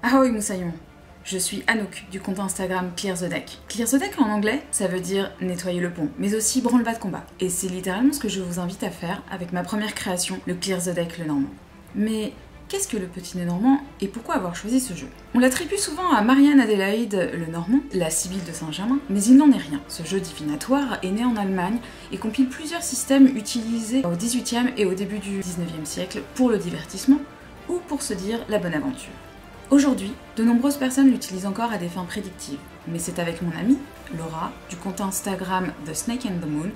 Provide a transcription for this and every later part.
Ahoy moussaillon, je suis Anouk du compte Instagram Clear the Deck. Clear the Deck en anglais, ça veut dire nettoyer le pont, mais aussi branle-bas de combat. Et c'est littéralement ce que je vous invite à faire avec ma première création, le Clear the Deck le Normand. Mais qu'est-ce que le petit nez normand et pourquoi avoir choisi ce jeu? On l'attribue souvent à Marianne Adélaïde le Normand, la Sibylle de Saint-Germain, mais il n'en est rien. Ce jeu divinatoire est né en Allemagne et compile plusieurs systèmes utilisés au XVIIIe et au début du XIXe siècle pour le divertissement ou pour se dire la bonne aventure. Aujourd'hui, de nombreuses personnes l'utilisent encore à des fins prédictives, mais c'est avec mon amie, Laura, du compte Instagram The Snake and the Moon,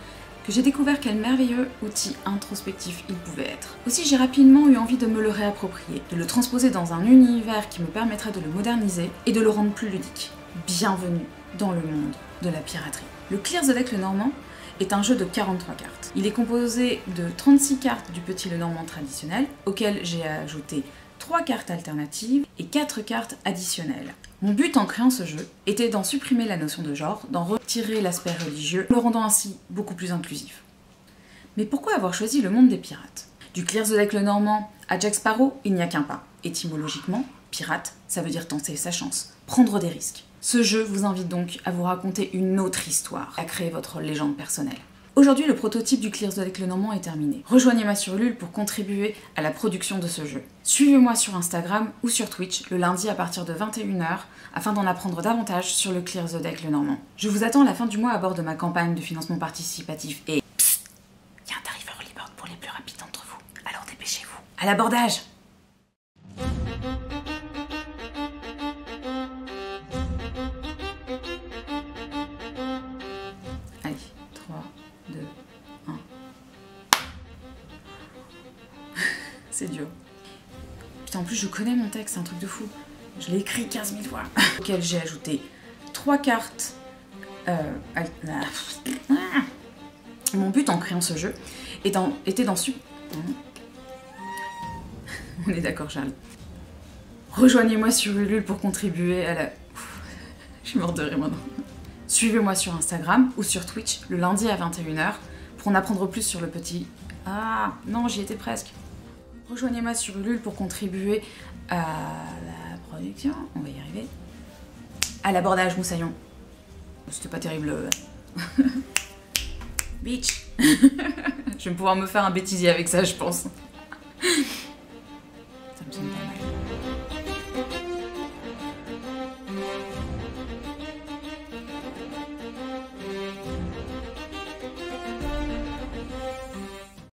que j'ai découvert quel merveilleux outil introspectif il pouvait être. Aussi, j'ai rapidement eu envie de me le réapproprier, de le transposer dans un univers qui me permettrait de le moderniser et de le rendre plus ludique. Bienvenue dans le monde de la piraterie. Le Clear the Deck le Normand est un jeu de 43 cartes. Il est composé de 36 cartes du petit le Normand traditionnel, auquel j'ai ajouté 3 cartes alternatives et 4 cartes additionnelles. Mon but en créant ce jeu était d'en supprimer la notion de genre, d'en retirer l'aspect religieux, le rendant ainsi beaucoup plus inclusif. Mais pourquoi avoir choisi le monde des pirates? Du Clear the Deck le Normand à Jack Sparrow, il n'y a qu'un pas. Étymologiquement, pirate, ça veut dire tenter sa chance, prendre des risques. Ce jeu vous invite donc à vous raconter une autre histoire, à créer votre légende personnelle. Aujourd'hui, le prototype du Clear the Deck le Normand est terminé. Rejoignez-moi sur Ulule pour contribuer à la production de ce jeu. Suivez-moi sur Instagram ou sur Twitch le lundi à partir de 21 h afin d'en apprendre davantage sur le Clear the Deck le Normand. Je vous attends à la fin du mois à bord de ma campagne de financement participatif et... Psst, il y a un tarif early bird pour les plus rapides d'entre vous, alors dépêchez-vous. À l'abordage! Allez, 3, 2, 1. C'est dur. Putain, en plus je connais mon texte, c'est un truc de fou. Je l'ai écrit 15 000 fois. Auquel j'ai ajouté 3 cartes. Mon but en créant ce jeu était d'en On est d'accord, Charlie. Rejoignez-moi sur Ulule pour contribuer à la... Je suis morte de rire maintenant. Suivez-moi sur Instagram ou sur Twitch le lundi à 21 h pour en apprendre plus sur le petit... Ah, non, j'y étais presque. Rejoignez-moi sur Ulule pour contribuer à la production, on va y arriver, à l'abordage moussaillon. C'était pas terrible. Bitch. Je vais pouvoir me faire un bêtisier avec ça, je pense.